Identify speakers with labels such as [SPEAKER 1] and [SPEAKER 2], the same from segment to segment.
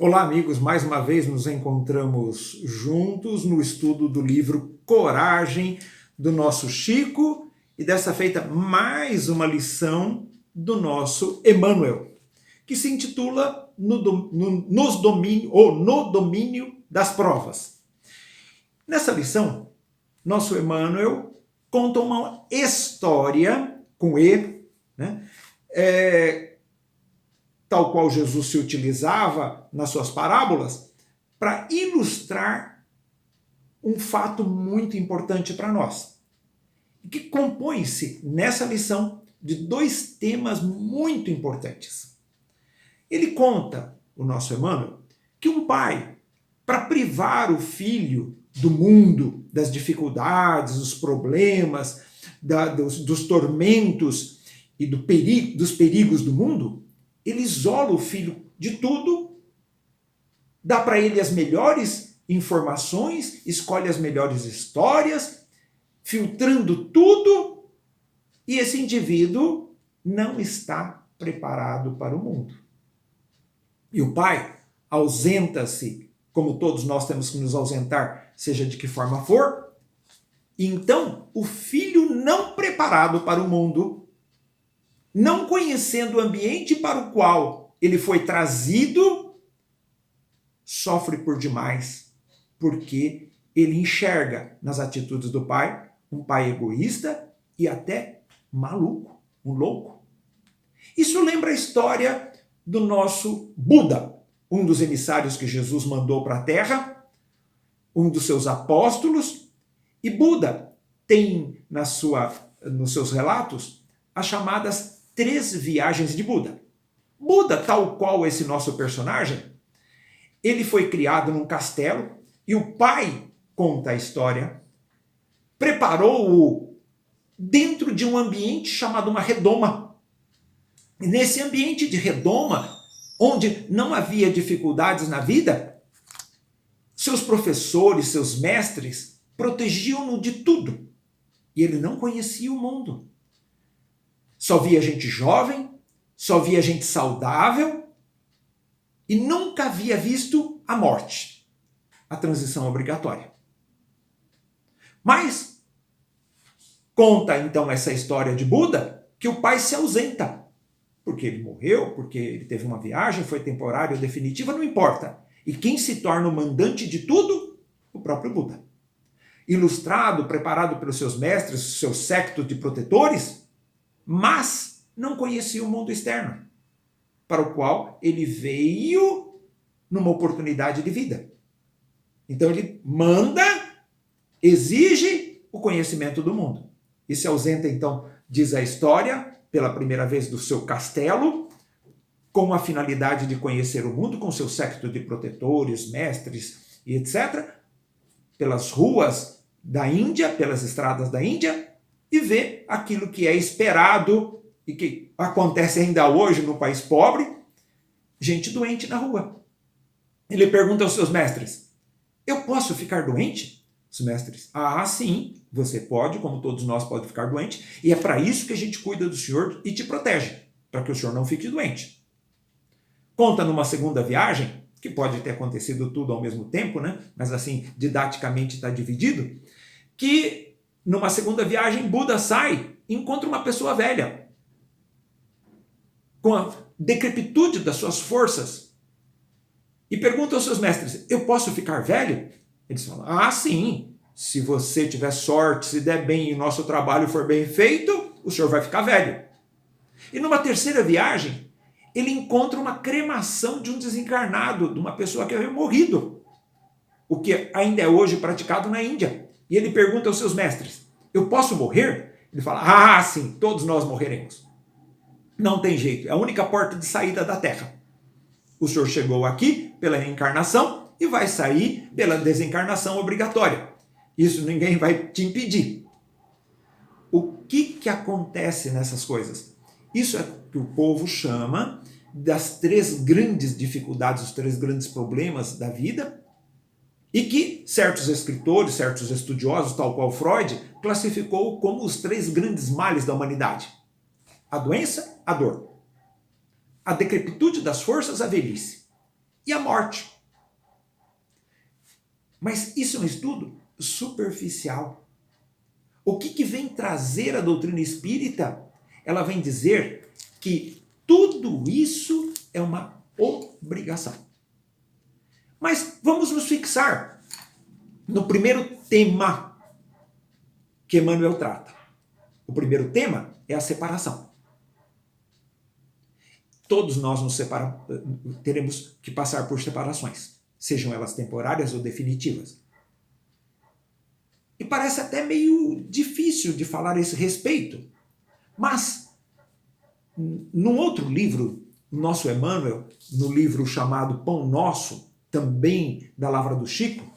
[SPEAKER 1] Olá, amigos, mais uma vez nos encontramos juntos no estudo do livro Coragem, do nosso Chico, e dessa feita mais uma lição do nosso Emmanuel, que se intitula No Domínio das Provas. Nessa lição, nosso Emmanuel conta uma história com E, né? Tal qual Jesus se utilizava nas suas parábolas, para ilustrar um fato muito importante para nós, que compõe-se nessa lição de dois temas muito importantes. Ele conta, o nosso Emmanuel, que um pai, para privar o filho do mundo, das dificuldades, dos problemas, dos tormentos e dos perigos do mundo, ele isola o filho de tudo, dá para ele as melhores informações, escolhe as melhores histórias, filtrando tudo, e esse indivíduo não está preparado para o mundo. E o pai ausenta-se, como todos nós temos que nos ausentar, seja de que forma for, e então o filho não preparado para o mundo, não conhecendo o ambiente para o qual ele foi trazido, sofre por demais, porque ele enxerga nas atitudes do pai um pai egoísta e até maluco, um louco. Isso lembra a história do nosso Buda, um dos emissários que Jesus mandou para a Terra, um dos seus apóstolos, e Buda tem nos seus relatos as chamadas 3 viagens de Buda. Buda, tal qual esse nosso personagem, ele foi criado num castelo e o pai, conta a história, preparou-o dentro de um ambiente chamado uma redoma. E nesse ambiente de redoma, onde não havia dificuldades na vida, seus professores, seus mestres, protegiam-no de tudo. E ele não conhecia o mundo. Só via gente jovem, só via gente saudável e nunca havia visto a morte, a transição obrigatória. Mas conta então essa história de Buda que o pai se ausenta, porque ele morreu, porque ele teve uma viagem, foi temporária ou definitiva, não importa. E quem se torna o mandante de tudo? O próprio Buda. Ilustrado, preparado pelos seus mestres, seu séquito de protetores, mas não conhecia o mundo externo, para o qual ele veio numa oportunidade de vida. Então ele manda, exige o conhecimento do mundo. E se ausenta, então, diz a história, pela primeira vez do seu castelo, com a finalidade de conhecer o mundo, com seu séquito de protetores, mestres e etc., pelas ruas da Índia, pelas estradas da Índia, e vê aquilo que é esperado e que acontece ainda hoje no país pobre, gente doente na rua. Ele pergunta aos seus mestres, eu posso ficar doente? Os mestres, sim, você pode, como todos nós podemos ficar doente, e é para isso que a gente cuida do senhor e te protege, para que o senhor não fique doente. Conta numa segunda viagem, que pode ter acontecido tudo ao mesmo tempo, né? Mas assim, didaticamente está dividido, que numa segunda viagem, Buda sai e encontra uma pessoa velha, com a decrepitude das suas forças, e pergunta aos seus mestres, eu posso ficar velho? Eles falam, sim, se você tiver sorte, se der bem e o nosso trabalho for bem feito, o senhor vai ficar velho. E numa terceira viagem, ele encontra uma cremação de um desencarnado, de uma pessoa que havia morrido, o que ainda é hoje praticado na Índia. E ele pergunta aos seus mestres, eu posso morrer? Ele fala, sim, todos nós morreremos. Não tem jeito, é a única porta de saída da Terra. O senhor chegou aqui pela reencarnação e vai sair pela desencarnação obrigatória. Isso ninguém vai te impedir. O que acontece nessas coisas? Isso é o que o povo chama das 3 grandes dificuldades, os 3 grandes problemas da vida, e que certos escritores, certos estudiosos, tal qual Freud, classificou como os 3 grandes males da humanidade. A doença, a dor. A decrepitude das forças, a velhice. e a morte. Mas isso é um estudo superficial. O que vem trazer a doutrina espírita? Ela vem dizer que tudo isso é uma obrigação. Mas vamos nos fixar no primeiro tema que Emmanuel trata. O primeiro tema é a separação. Todos nós teremos que passar por separações, sejam elas temporárias ou definitivas. E parece até meio difícil de falar a esse respeito. Mas, num outro livro, nosso Emmanuel, no livro chamado Pão Nosso, também da Lavra do Chico,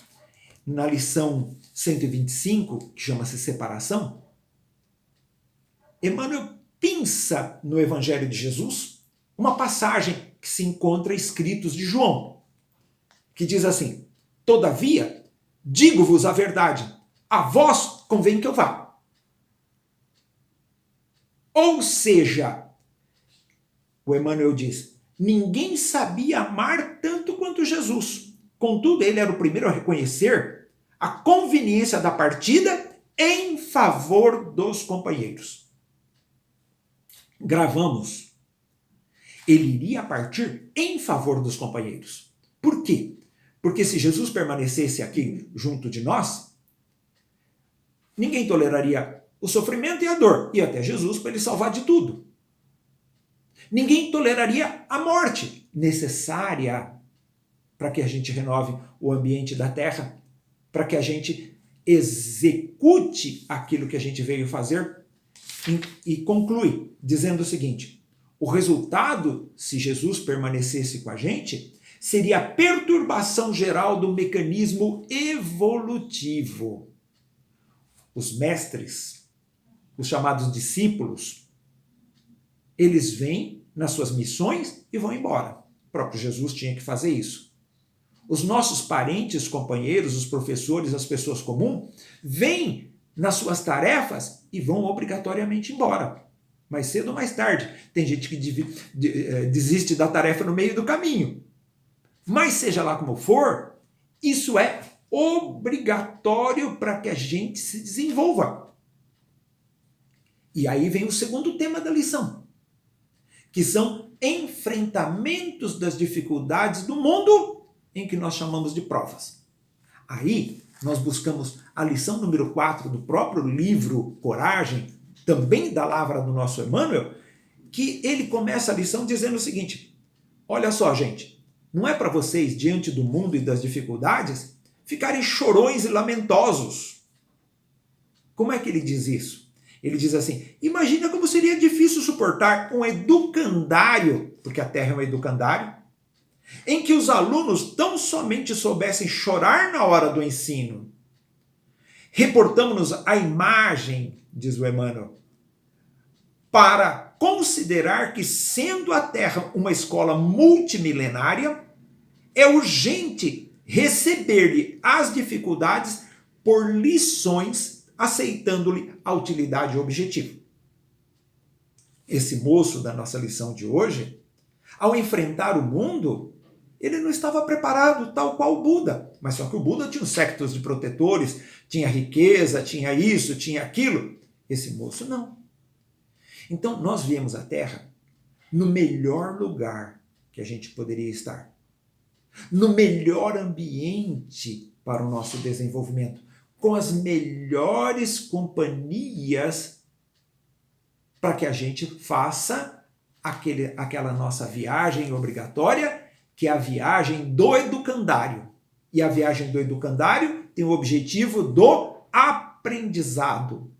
[SPEAKER 1] na lição 125, que chama-se Separação, Emmanuel pinça no Evangelho de Jesus uma passagem que se encontra escritos de João, que diz assim: todavia, digo-vos a verdade, a vós convém que eu vá. Ou seja, o Emmanuel diz, ninguém sabia amar tanto quanto Jesus. Contudo, ele era o primeiro a reconhecer a conveniência da partida em favor dos companheiros. Gravamos. Ele iria partir em favor dos companheiros. Por quê? Porque se Jesus permanecesse aqui junto de nós, ninguém toleraria o sofrimento e a dor. E até Jesus para ele salvar de tudo. Ninguém toleraria a morte necessária para que a gente renove o ambiente da Terra, para que a gente execute aquilo que a gente veio fazer e conclui dizendo o seguinte: o resultado, se Jesus permanecesse com a gente, seria a perturbação geral do mecanismo evolutivo. Os mestres, os chamados discípulos, eles vêm nas suas missões e vão embora. O próprio Jesus tinha que fazer isso. Os nossos parentes, companheiros, os professores, as pessoas comuns, vêm nas suas tarefas e vão obrigatoriamente embora. Mais cedo ou mais tarde. Tem gente que desiste da tarefa no meio do caminho. Mas seja lá como for, isso é obrigatório para que a gente se desenvolva. E aí vem o segundo tema da lição, que são enfrentamentos das dificuldades do mundo em que nós chamamos de provas. Aí nós buscamos a lição número 4 do próprio livro Coragem, também da Lavra do nosso Emmanuel, que ele começa a lição dizendo o seguinte: olha só, gente, não é para vocês, diante do mundo e das dificuldades, ficarem chorões e lamentosos. Como é que ele diz isso? Ele diz assim: imagina como seria difícil suportar um educandário, porque a Terra é um educandário, em que os alunos tão somente soubessem chorar na hora do ensino. Reportamos-nos à imagem, diz o Emmanuel, para considerar que, sendo a Terra uma escola multimilenária, é urgente receber-lhe as dificuldades por lições, aceitando-lhe a utilidade e o objetivo. Esse moço da nossa lição de hoje, ao enfrentar o mundo, ele não estava preparado, tal qual o Buda. Mas só que o Buda tinha os séquitos de protetores, tinha riqueza, tinha isso, tinha aquilo. Esse moço não. Então nós viemos à Terra no melhor lugar que a gente poderia estar. No melhor ambiente para o nosso desenvolvimento. Com as melhores companhias para que a gente faça aquela nossa viagem obrigatória, que é a viagem do educandário. E a viagem do educandário tem o objetivo do aprendizado.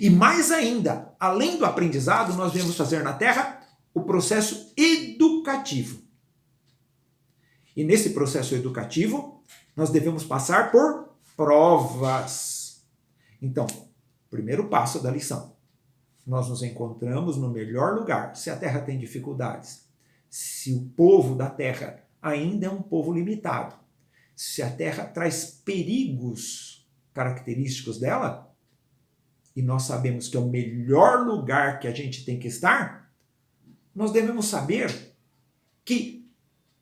[SPEAKER 1] E mais ainda, além do aprendizado, nós viemos fazer na Terra o processo educativo. E nesse processo educativo, nós devemos passar por provas. Então, primeiro passo da lição. Nós nos encontramos no melhor lugar. Se a Terra tem dificuldades, se o povo da Terra ainda é um povo limitado, se a Terra traz perigos característicos dela, e nós sabemos que é o melhor lugar que a gente tem que estar, nós devemos saber que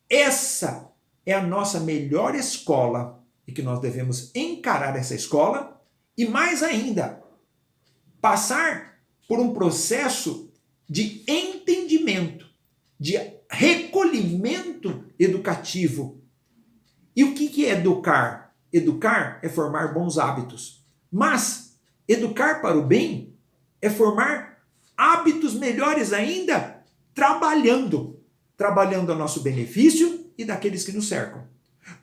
[SPEAKER 1] Essa é a nossa melhor escola e que nós devemos encarar essa escola e, mais ainda, passar por um processo de entendimento, de recolhimento educativo. E o que é educar? Educar é formar bons hábitos. Mas educar para o bem é formar hábitos melhores ainda, trabalhando a nosso benefício e daqueles que nos cercam.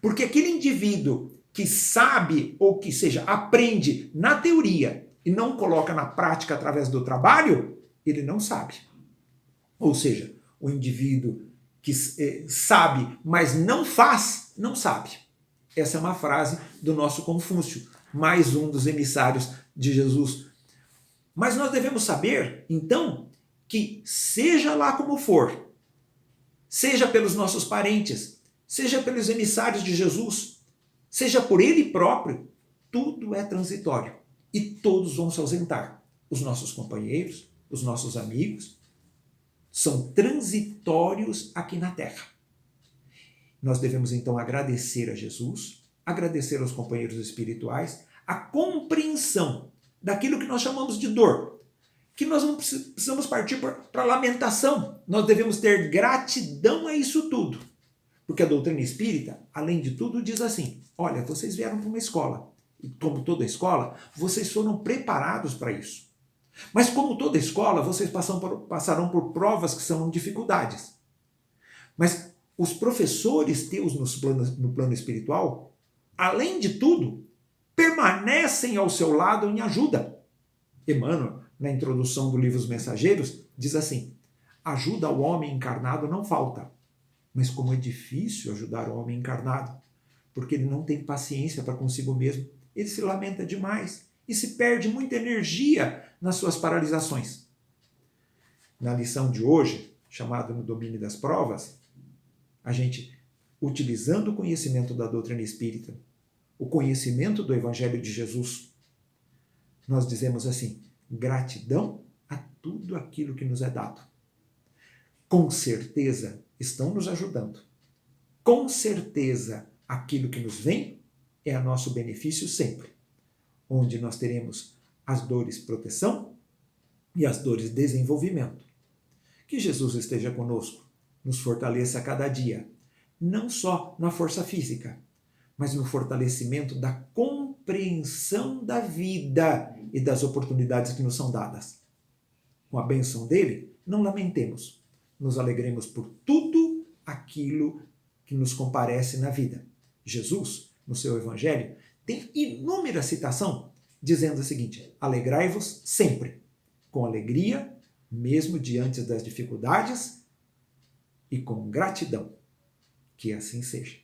[SPEAKER 1] Porque aquele indivíduo que sabe, ou que seja, aprende na teoria e não coloca na prática através do trabalho, ele não sabe. Ou seja, o indivíduo que sabe, mas não faz, não sabe. Essa é uma frase do nosso Confúcio, mais um dos emissários de Jesus. Mas nós devemos saber, então, que seja lá como for, seja pelos nossos parentes, seja pelos emissários de Jesus, seja por ele próprio, tudo é transitório e todos vão se ausentar. Os nossos companheiros, os nossos amigos, são transitórios aqui na Terra. Nós devemos então agradecer a Jesus, agradecer aos companheiros espirituais, a compreensão daquilo que nós chamamos de dor, que nós não precisamos partir para lamentação, nós devemos ter gratidão a isso tudo. Porque a doutrina espírita, além de tudo, diz assim, olha, vocês vieram para uma escola, e como toda escola, vocês foram preparados para isso. Mas como toda escola, vocês passarão por provas que são dificuldades. Mas os professores teus no plano espiritual, além de tudo, permanecem ao seu lado em ajuda. Emmanuel, na introdução do livro Os Mensageiros, diz assim, ajuda ao homem encarnado não falta. Mas como é difícil ajudar o homem encarnado, porque ele não tem paciência para consigo mesmo, ele se lamenta demais e se perde muita energia nas suas paralisações. Na lição de hoje, chamada No Domínio das Provas, a gente, utilizando o conhecimento da doutrina espírita, o conhecimento do Evangelho de Jesus, nós dizemos assim, gratidão a tudo aquilo que nos é dado. Com certeza estão nos ajudando. Com certeza aquilo que nos vem é a nosso benefício sempre, onde nós teremos as dores proteção e as dores desenvolvimento. Que Jesus esteja conosco, nos fortaleça a cada dia, não só na força física, mas no fortalecimento da compreensão da vida e das oportunidades que nos são dadas. Com a bênção dele, não lamentemos, nos alegremos por tudo aquilo que nos comparece na vida. Jesus, no seu Evangelho, tem inúmera citação dizendo o seguinte, alegrai-vos sempre, com alegria, mesmo diante das dificuldades e com gratidão. Que assim seja.